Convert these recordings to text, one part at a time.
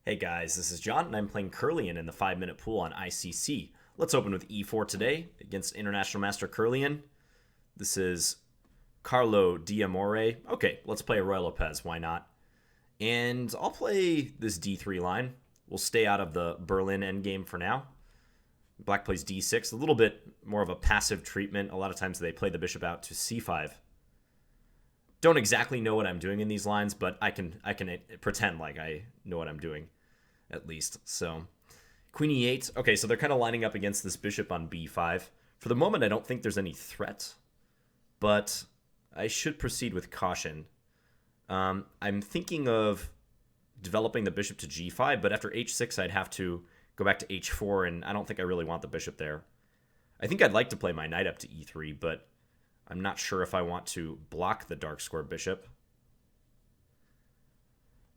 Hey guys, this is John, and I'm playing Curlian in the 5-minute pool on ICC. Let's open with e4 today against International Master Curlian. This is Carlo Diamore. Okay, let's play a Ruy Lopez, why not? And I'll play this d3 line. We'll stay out of the Berlin endgame for now. Black plays d6, a little bit more of a passive treatment. A lot of times they play the bishop out to c5. Don't exactly know what I'm doing in these lines, but I can pretend like I know what I'm doing, at least. So, Queen e8. Okay, so they're kind of lining up against this bishop on b5. For the moment, I don't think there's any threat, but I should proceed with caution. I'm thinking of developing the bishop to g5, but after h6, I'd have to go back to h4, and I don't think I really want the bishop there. I think I'd like to play my knight up to e3, but I'm not sure if I want to block the dark square bishop.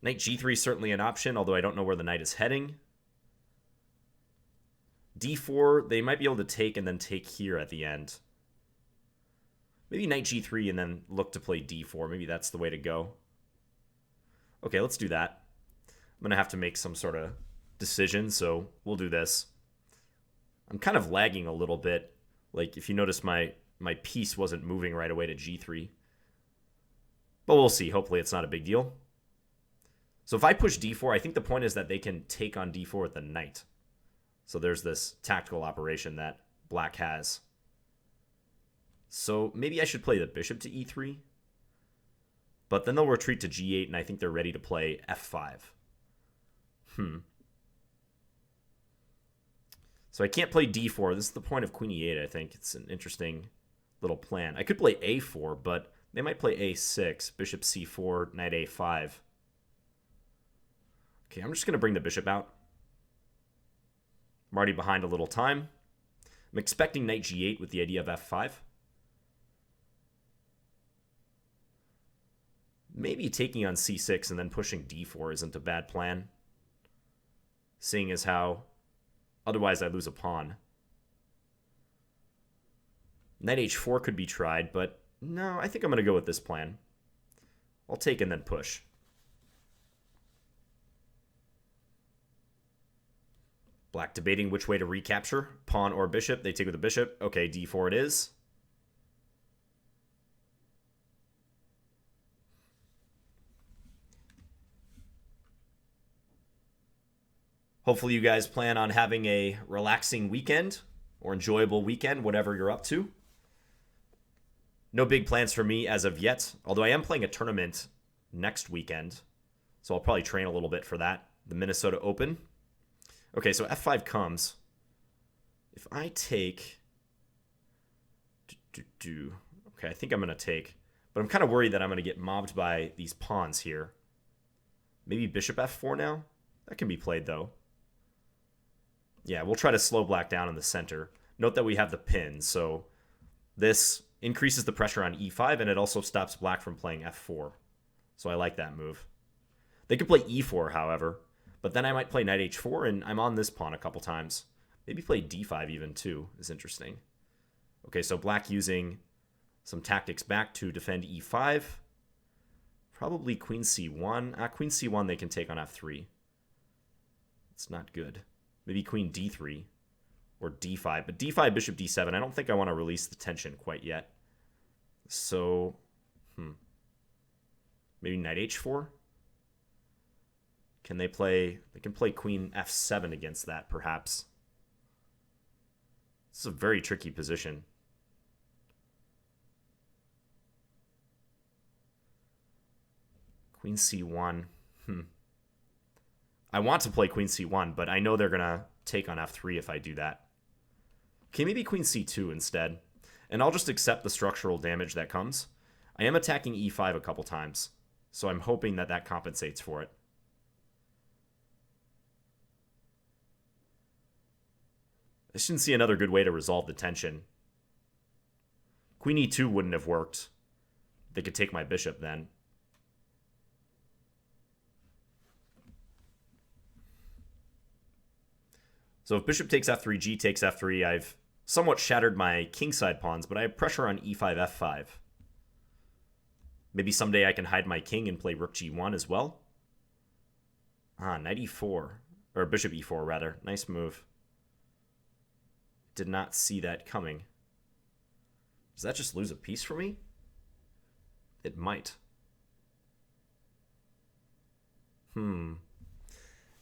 Knight g3 is certainly an option, although I don't know where the knight is heading. d4, they might be able to take and then take here at the end. Maybe knight g3 and then look to play d4. Maybe that's the way to go. Okay, let's do that. I'm going to have to make some sort of decision, so we'll do this. I'm kind of lagging a little bit. Like, if you notice, my piece wasn't moving right away to g3. But we'll see. Hopefully it's not a big deal. So if I push d4, I think the point is that they can take on d4 with the knight. So there's this tactical operation that black has. So maybe I should play the bishop to e3. But then they'll retreat to g8, and I think they're ready to play f5. So I can't play d4. This is the point of queen e8, I think. It's an interesting little plan. I could play a4, but they might play a6, bishop c4, knight a5. Okay, I'm just going to bring the bishop out. I'm already behind a little time. I'm expecting knight g8 with the idea of f5. Maybe taking on c6 and then pushing d4 isn't a bad plan, seeing as how otherwise I lose a pawn. Knight h4 could be tried, but no, I think I'm going to go with this plan. I'll take and then push. Black debating which way to recapture, pawn or bishop. They take with the bishop. Okay, d4 it is. Hopefully you guys plan on having a relaxing weekend or enjoyable weekend, whatever you're up to. No big plans for me as of yet, although I am playing a tournament next weekend, so I'll probably train a little bit for that, the Minnesota Open. Okay, so f5 comes. If I take... Okay, I think I'm going to take, but I'm kind of worried that I'm going to get mobbed by these pawns here. Maybe bishop f4 now? That can be played, though. Yeah, we'll try to slow black down in the center. Note that we have the pin, so this increases the pressure on e5, and it also stops black from playing f4. So I like that move. They could play e4, however, but then I might play knight h4, and I'm on this pawn a couple times. Maybe play d5 even, too, is interesting. Okay, so black using some tactics back to defend e5. Probably queen c1. Queen c1 they can take on f3. It's not good. Maybe queen d3 or d5. But d5, bishop d7, I don't think I want to release the tension quite yet. So, maybe knight h4? Can they play... They can play queen f7 against that, perhaps. This is a very tricky position. Queen c1. I want to play queen c1, but I know they're going to take on f3 if I do that. Okay, maybe queen c2 instead. And I'll just accept the structural damage that comes. I am attacking e5 a couple times, so I'm hoping that that compensates for it. I shouldn't see another good way to resolve the tension. Queen e2 wouldn't have worked. They could take my bishop then. So if bishop takes f3, g takes f3, I've somewhat shattered my kingside pawns, but I have pressure on e5, f5. Maybe someday I can hide my king and play rook g1 as well. Knight e4. Or bishop e4, rather. Nice move. Did not see that coming. Does that just lose a piece for me? It might.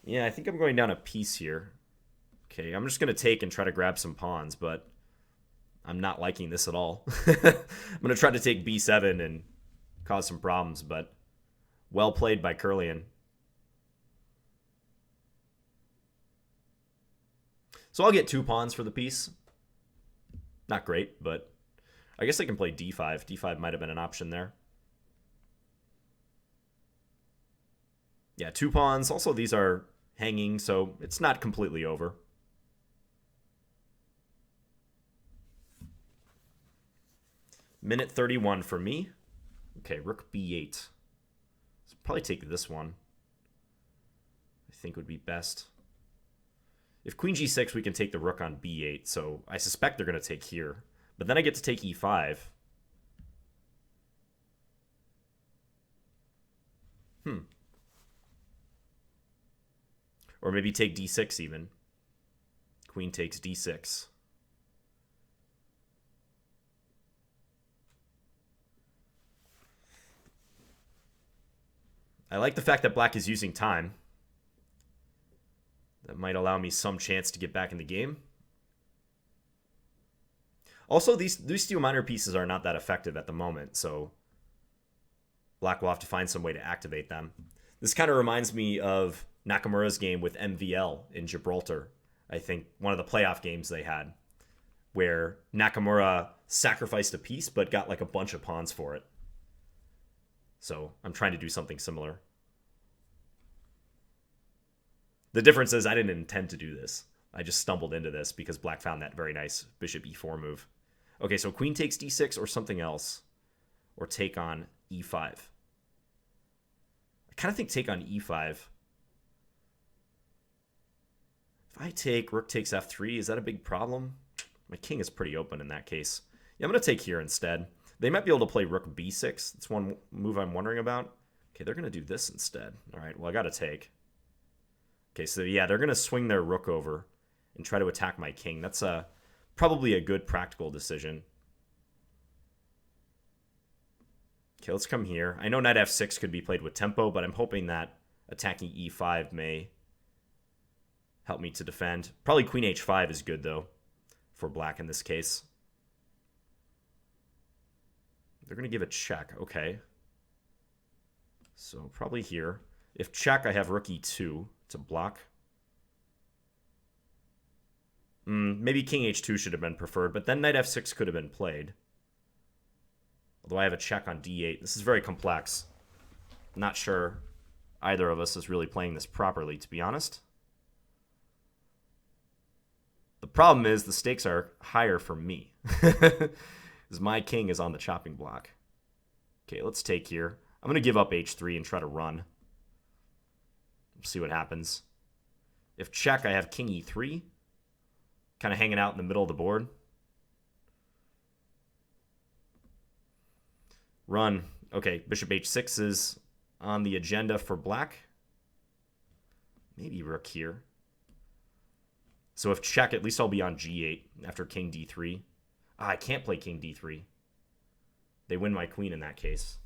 Yeah, I think I'm going down a piece here. Okay, I'm just going to take and try to grab some pawns, but I'm not liking this at all. I'm going to try to take b7 and cause some problems, but well played by Curlian. So I'll get 2 pawns for the piece. Not great, but I guess I can play d5. d5 might have been an option there. Yeah, 2 pawns. Also, these are hanging, so it's not completely over. Minute 31 for me. Okay, rook b8. So probably take this one. I think would be best. If queen g6, we can take the rook on b8, so I suspect they're going to take here. But then I get to take e5. Or maybe take d6 even. Queen takes d6. I like the fact that black is using time. That might allow me some chance to get back in the game. Also, these steel miner pieces are not that effective at the moment, so black will have to find some way to activate them. This kind of reminds me of Nakamura's game with MVL in Gibraltar. I think one of the playoff games they had, where Nakamura sacrificed a piece but got like a bunch of pawns for it. So I'm trying to do something similar. The difference is I didn't intend to do this. I just stumbled into this because black found that very nice bishop e4 move. Okay, so queen takes d6 or something else. Or take on e5. I kind of think take on e5. If I take rook takes f3, is that a big problem? My king is pretty open in that case. Yeah, I'm going to take here instead. They might be able to play rook b6. That's one move I'm wondering about. Okay, they're going to do this instead. All right, well, I got to take. Okay, so yeah, they're going to swing their rook over and try to attack my king. That's probably a good practical decision. Okay, let's come here. I know knight f6 could be played with tempo, but I'm hoping that attacking e5 may help me to defend. Probably queen h5 is good, though, for black in this case. They're going to give a check. Okay. So probably here. If check, I have rook e2 to block. Maybe king h2 should have been preferred, but then knight f6 could have been played. Although I have a check on d8. This is very complex. Not sure either of us is really playing this properly, to be honest. The problem is the stakes are higher for me. Because my king is on the chopping block. Okay, let's take here. I'm going to give up h3 and try to run. See what happens. If check, I have king e3. Kind of hanging out in the middle of the board. Run. Okay, bishop h6 is on the agenda for black. Maybe rook here. So if check, at least I'll be on g8 after king d3. I can't play king d3. They win my queen in that case.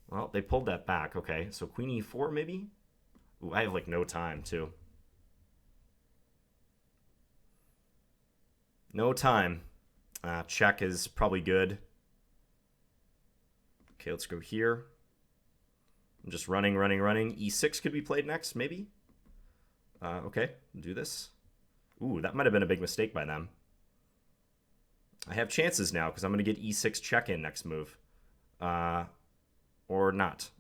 Well, they pulled that back. Okay, so queen e4 maybe? Ooh, I have like no time too. No time. Check is probably good. Okay, let's go here. I'm just running. E6 could be played next, maybe? Okay, do this. Ooh, that might have been a big mistake by them. I have chances now because I'm going to get e6 check in next move. Or not.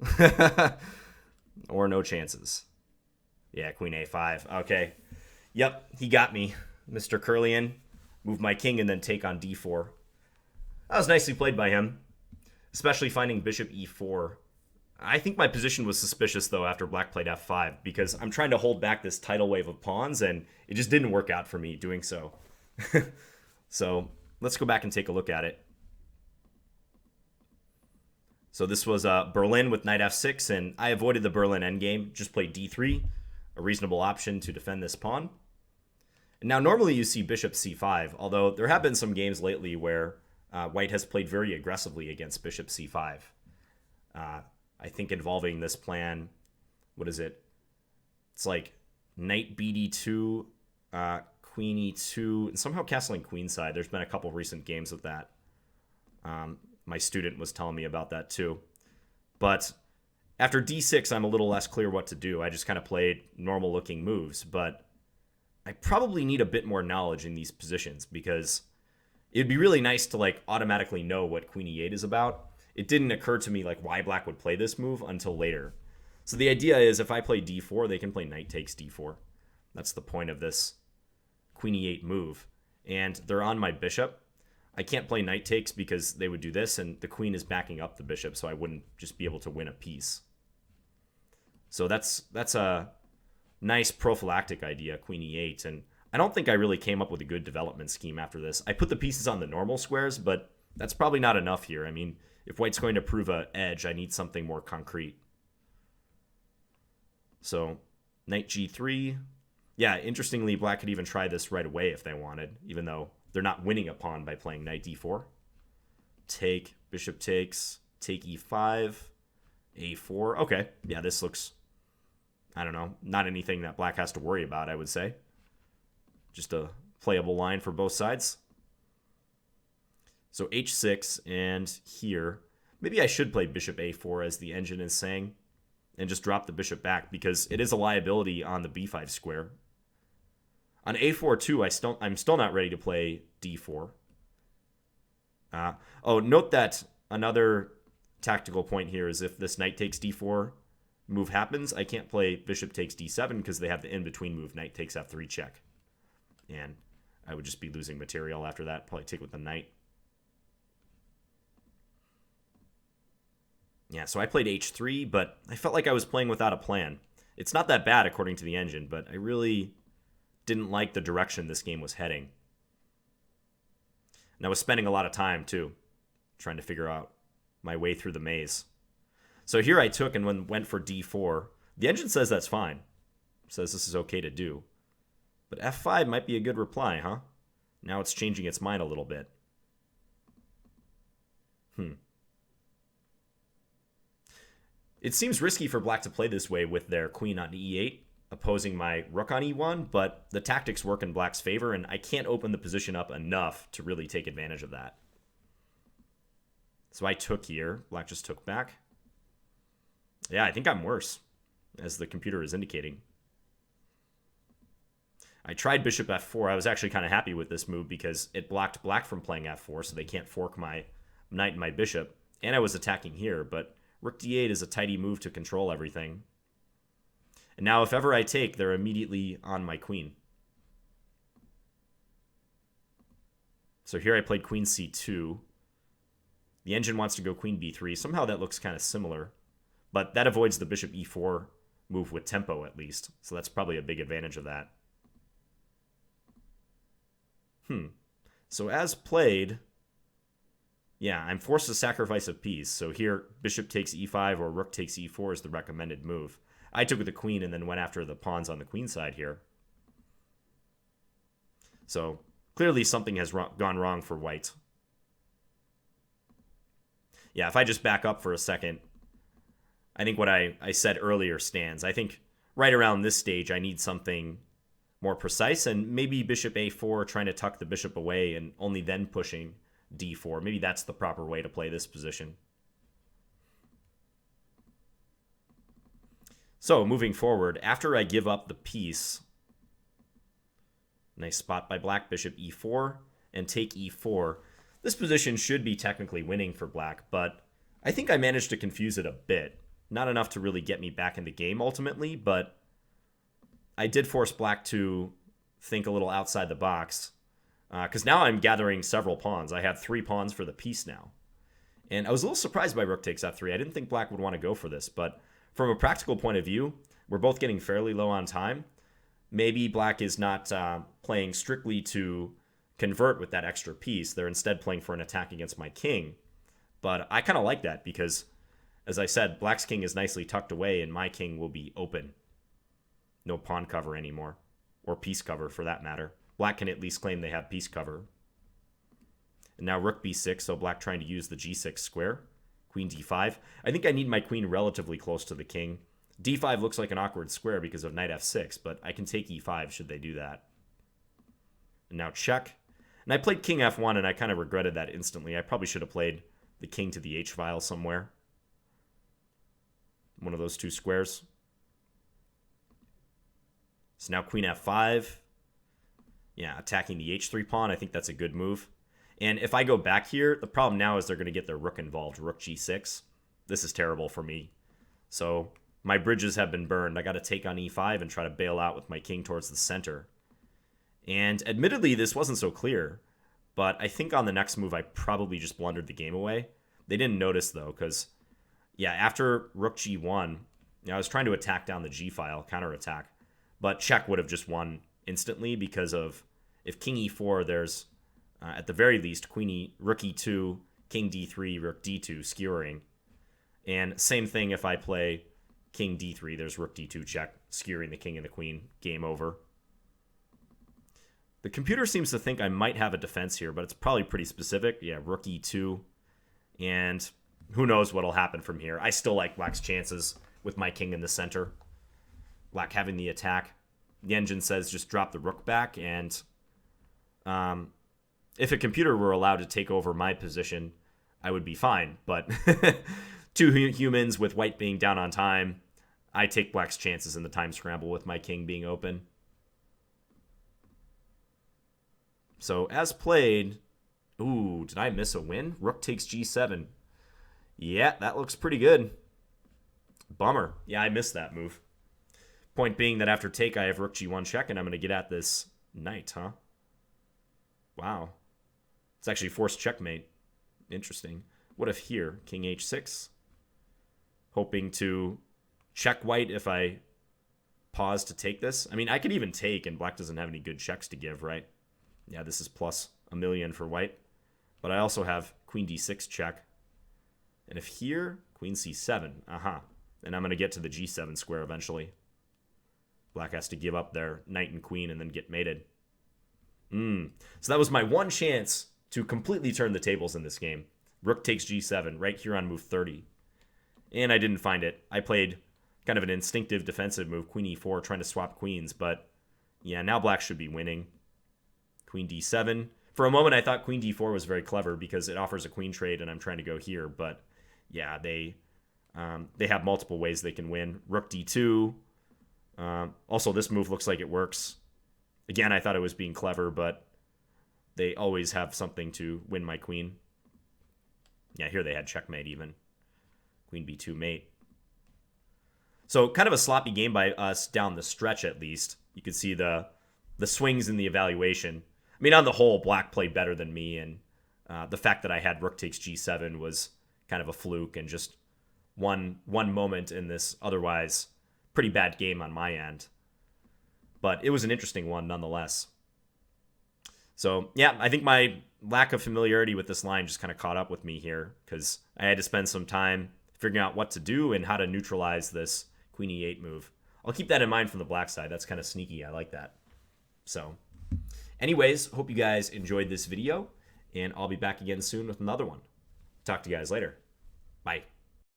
Or no chances. Yeah, queen a5. Okay. Yep, he got me. Mr. Curlian. Move my king and then take on d4. That was nicely played by him. Especially finding bishop e4. I think my position was suspicious, though, after black played f5. Because I'm trying to hold back this tidal wave of pawns, and it just didn't work out for me doing so. So let's go back and take a look at it. So this was Berlin with knight f6, and I avoided the Berlin endgame, just played d3, a reasonable option to defend this pawn. And now normally you see bishop c5, although there have been some games lately where white has played very aggressively against bishop c5. I think involving this plan, what is it? It's like knight bd2, queen e2, and somehow castling queenside. There's been a couple recent games of that. My student was telling me about that too. But after d6, I'm a little less clear what to do. I just kind of played normal looking moves, but I probably need a bit more knowledge in these positions because it'd be really nice to like automatically know what queen e8 is about. It didn't occur to me like why black would play this move until later. So the idea is if I play d4, they can play knight takes d4. That's the point of this queen e8 move. And they're on my bishop. I can't play knight takes because they would do this, and the queen is backing up the bishop, so I wouldn't just be able to win a piece. So that's a nice prophylactic idea, queen e8, and I don't think I really came up with a good development scheme after this. I put the pieces on the normal squares, but that's probably not enough here. I mean, if white's going to prove an edge, I need something more concrete. So knight g3. Yeah, interestingly, black could even try this right away if they wanted, even though they're not winning a pawn by playing knight d4. Take, bishop takes, take e5, a4. Okay, yeah, this looks, I don't know, not anything that black has to worry about, I would say. Just a playable line for both sides. So h6, and here, maybe I should play bishop a4 as the engine is saying, and just drop the bishop back because it is a liability on the b5 square. On a4 too, I'm still not ready to play d4. Note that another tactical point here is if this knight takes d4 move happens, I can't play bishop takes d7 because they have the in-between move knight takes f3 check. And I would just be losing material after that. Probably take with the knight. Yeah, so I played h3, but I felt like I was playing without a plan. It's not that bad according to the engine, but I really didn't like the direction this game was heading. And I was spending a lot of time, too, trying to figure out my way through the maze. So here I took and went for d4. The engine says that's fine. Says this is okay to do. But f5 might be a good reply, huh? Now it's changing its mind a little bit. It seems risky for black to play this way with their queen on e8, opposing my rook on e1, but the tactics work in black's favor, and I can't open the position up enough to really take advantage of that. So I took here. Black just took back. Yeah, I think I'm worse, as the computer is indicating. I tried bishop f4. I was actually kind of happy with this move because it blocked black from playing f4, so they can't fork my knight and my bishop. And I was attacking here, but rook d8 is a tidy move to control everything. And now if ever I take, they're immediately on my queen. So here I played queen c2. The engine wants to go queen b3. Somehow that looks kind of similar. But that avoids the bishop e4 move with tempo at least. So that's probably a big advantage of that. So as played, yeah, I'm forced to sacrifice a piece. So here, bishop takes e5 or rook takes e4 is the recommended move. I took with the queen and then went after the pawns on the queen side here. So clearly something has gone wrong for white. Yeah, if I just back up for a second, I think what I said earlier stands. I think right around this stage, I need something more precise, and maybe bishop a4 trying to tuck the bishop away and only then pushing d4. Maybe that's the proper way to play this position. So moving forward, after I give up the piece, nice spot by black, bishop e4, and take e4. This position should be technically winning for black, but I think I managed to confuse it a bit. Not enough to really get me back in the game ultimately, but I did force black to think a little outside the box, because now I'm gathering several pawns. I have 3 pawns for the piece now. And I was a little surprised by rook takes f3. I didn't think black would want to go for this, but from a practical point of view, we're both getting fairly low on time. Maybe black is not playing strictly to convert with that extra piece. They're instead playing for an attack against my king. But I kind of like that because As I said, black's king is nicely tucked away, and my king will be open. No pawn cover anymore, or piece cover for that matter. Black can at least claim they have piece cover. And now rook b6, so black trying to use the g6 square. Queen d5. I think I need my queen relatively close to the king. d5 looks like an awkward square because of knight f6, but I can take e5 should they do that. And now check. And I played king f1, and I kind of regretted that instantly. I probably should have played the king to the h-file somewhere. One of those two squares. So now queen f5. Yeah, attacking the h3 pawn. I think that's a good move. And if I go back here, the problem now is they're going to get their rook involved. Rook g6. This is terrible for me. So my bridges have been burned. I got to take on e5 and try to bail out with my king towards the center. And admittedly, this wasn't so clear. But I think on the next move, I probably just blundered the game away. They didn't notice, though, because, yeah, after rook g1, I was trying to attack down the g-file, counterattack. But check would have just won instantly because of, if king e4, there's, at the very least, rook e2, king d3, rook d2, skewering. And same thing if I play king d3, there's rook d2 check, skewering the king and the queen, game over. The computer seems to think I might have a defense here, but it's probably pretty specific. Yeah, rook e2, and who knows what'll happen from here. I still like black's chances with my king in the center. Black having the attack. The engine says just drop the rook back, and if a computer were allowed to take over my position, I would be fine. But two humans with white being down on time, I take black's chances in the time scramble with my king being open. So as played, ooh, did I miss a win? Rook takes g7. Yeah, that looks pretty good. Bummer. Yeah, I missed that move. Point being that after take, I have rook g1 check, and I'm going to get at this knight, huh? Wow. It's actually forced checkmate. Interesting. What if here, king h6? Hoping to check white if I pause to take this. I mean, I could even take, and black doesn't have any good checks to give, right? Yeah, this is plus a million for white. But I also have queen d6 check. And if here, queen c7, and I'm going to get to the g7 square eventually. Black has to give up their knight and queen and then get mated. So that was my one chance to completely turn the tables in this game. Rook takes g7 right here on move 30. And I didn't find it. I played kind of an instinctive defensive move, queen e4, trying to swap queens. But yeah, now black should be winning. Queen d7. For a moment, I thought queen d4 was very clever because it offers a queen trade, and I'm trying to go here. But yeah, they have multiple ways they can win. Rook d2. Also, this move looks like it works. Again, I thought it was being clever, but they always have something to win my queen. Yeah, here they had checkmate even. Queen b2 mate. So kind of a sloppy game by us down the stretch, at least. You could see the swings in the evaluation. I mean, on the whole, black played better than me, and the fact that I had rook takes g7 was kind of a fluke and just one moment in this otherwise pretty bad game on my end. But it was an interesting one nonetheless. So, yeah, I think my lack of familiarity with this line just kind of caught up with me here because I had to spend some time figuring out what to do and how to neutralize this queen e8 move. I'll keep that in mind from the black side. That's kind of sneaky. I like that. So, anyways, hope you guys enjoyed this video, and I'll be back again soon with another one. Talk to you guys later. Bye.